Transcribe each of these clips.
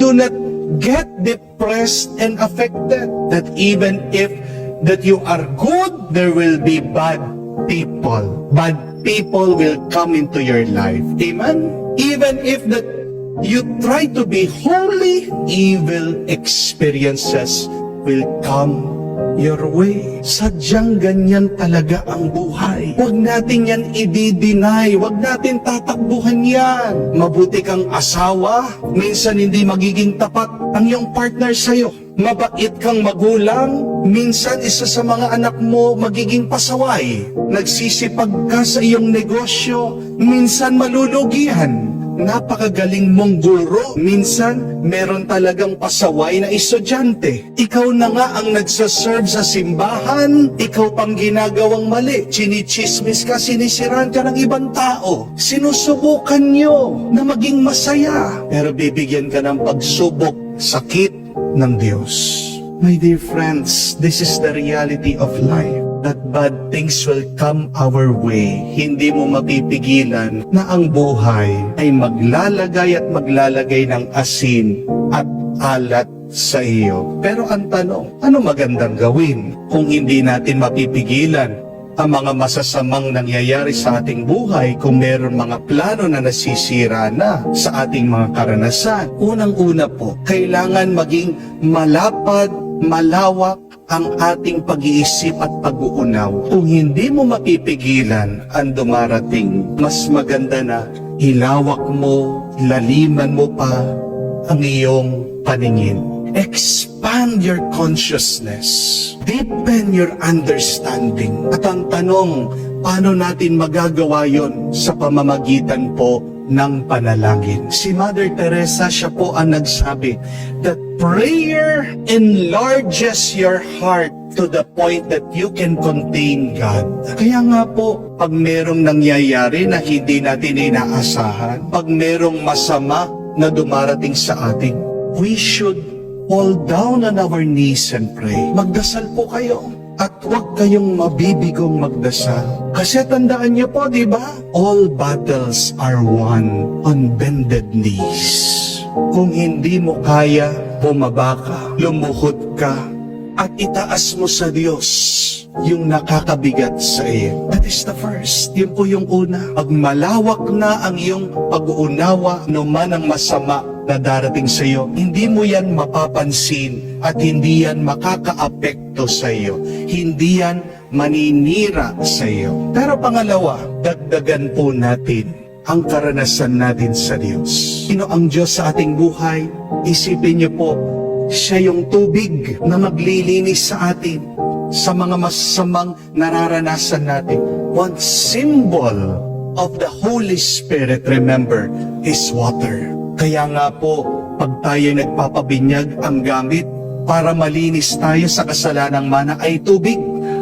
Do not get depressed and affected. That even if that you are good, there will be bad people. Bad people will come into your life. Amen? Even if that you try to be holy, evil experiences will come your way. Sadyang ganyan talaga ang buhay. Huwag natin yan i-deny. Huwag natin tatakbuhan yan. Mabuti kang asawa, minsan hindi magiging tapat ang iyong partner sa'yo. Mabait kang magulang, minsan isa sa mga anak mo magiging pasaway. Nagsisipag ka sa iyong negosyo, minsan malulugihan. Napakagaling mong guro, minsan meron talagang pasaway na estudyante. Ikaw na nga ang nagsaserve sa simbahan, ikaw pang ginagawang mali. Chinichismis ka, sinisiran ka ng ibang tao. Sinusubukan nyo na maging masaya, pero bibigyan ka ng pagsubok, sakit ng Diyos. My dear friends, this is the reality of life. That bad things will come our way. Hindi mo mapipigilan na ang buhay ay maglalagay at maglalagay ng asin at alat sa iyo. Pero ang tanong, ano magandang gawin kung hindi natin mapipigilan ang mga masasamang nangyayari sa ating buhay kung meron mga plano na nasisira na sa ating mga karanasan? Unang-una po, kailangan maging malapad, malawak ang ating pag-iisip at pag-uunaw. Kung hindi mo mapipigilan ang dumarating, mas maganda na ilawak mo, laliman mo pa ang iyong paningin. Expand your consciousness. Deepen your understanding. At ang tanong, paano natin magagawa yon? Sa pamamagitan po ng panalangin. Si Mother Teresa, siya po ang nagsabi that prayer enlarges your heart to the point that you can contain God. Kaya nga po, pag merong nangyayari na hindi natin inaasahan, pag merong masama na dumarating sa atin, we should fall down on our knees and pray. Magdasal po kayo. At huwag kayong mabibigong magdasal. Kasi tandaan niyo po, di ba? All battles are won on bended knees. Kung hindi mo kaya, bumaba ka, lumuhod ka, at itaas mo sa Diyos yung nakakabigat sa iyo. That is the first. Yun po yung una. Pag malawak na ang iyong pag-uunawa, no man ang masama na darating sa iyo, hindi mo yan mapapansin at hindi yan makakaapekto sa iyo. Hindi yan maninira sa iyo. Pero pangalawa, dagdagan po natin ang karanasan natin sa Diyos. Sino ang Diyos sa ating buhay? Isipin niyo po, siya yung tubig na maglilinis sa atin sa mga masamang nararanasan natin. One symbol of the Holy Spirit, remember, is water. Kaya nga po, pag tayo nagpapabinyag, ang gamit para malinis tayo sa kasalanang mana ay tubig.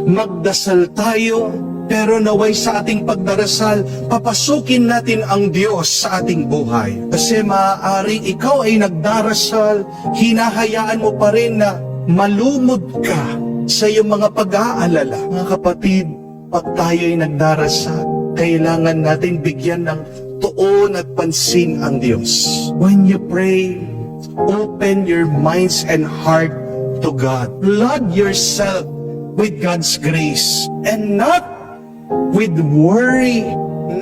Magdasal tayo, pero naway sa ating pagdarasal, papasukin natin ang Diyos sa ating buhay. Kasi maaaring ikaw ay nagdarasal, hinahayaan mo pa rin na malumod ka sa iyong mga pag-aalala. Mga kapatid, pag tayo ay nagdarasal, kailangan natin bigyan ng tuon at pansin ang Diyos. When you pray, open your minds and heart to God. Flood yourself with God's grace and not with worry,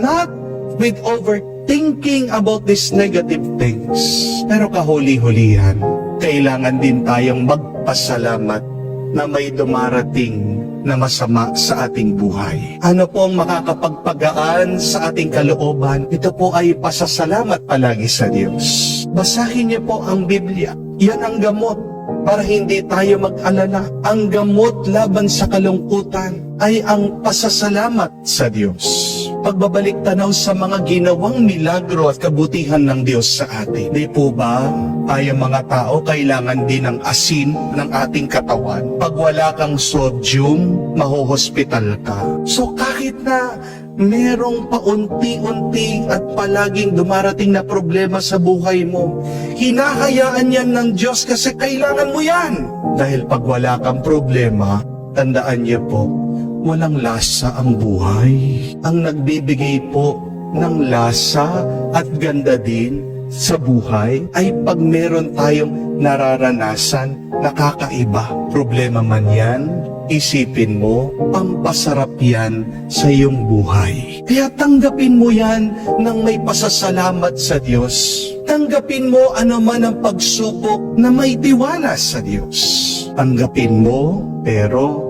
not with overthinking about these negative things. Pero kahuli-hulihan, kailangan din tayong magpasalamat na may dumarating na masama sa ating buhay. Ano po ang makakapagpagaan sa ating kalooban? Ito po ay pasasalamat palagi sa Diyos. Basahin niyo po ang Biblia. Yan ang gamot para hindi tayo mag-alala. Ang gamot laban sa kalungkutan ay ang pasasalamat sa Diyos. Pagbabalik tanaw sa mga ginawang milagro at kabutihan ng Diyos sa atin. Di po ba tayo mga tao kailangan din ng asin ng ating katawan? Pag wala kang sodium, mahohospital ka. So kahit na merong paunti-unti at palaging dumarating na problema sa buhay mo, hinahayaan yan ng Diyos kasi kailangan mo yan. Dahil pag wala kang problema, tandaan niyo po, walang lasa ang buhay. Ang nagbibigay po ng lasa at ganda din sa buhay ay pag meron tayong nararanasan na kakaiba. Problema man yan, isipin mo, pampasarap yan sa iyong buhay. Kaya tanggapin mo yan ng may pasasalamat sa Diyos. Tanggapin mo anuman ang pagsubok na may tiwala sa Diyos. Tanggapin mo, pero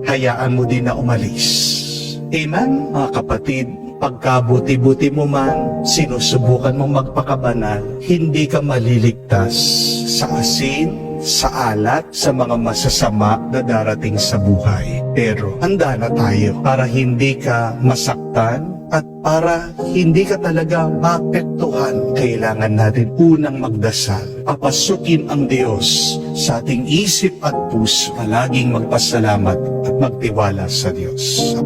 hayaan mo din na umalis. Amen, mga kapatid. Pagkabuti-buti mo man, sinusubukan mong magpakabanal, hindi ka maliligtas sa asin, sa alat, sa mga masasama na darating sa buhay. Pero handa na tayo para hindi ka masaktan at para hindi ka talaga maapektuhan. Kailangan natin unang magdasal. Papasukin ang Diyos sa ating isip at puso. Palaging magpasalamat at magtiwala sa Diyos.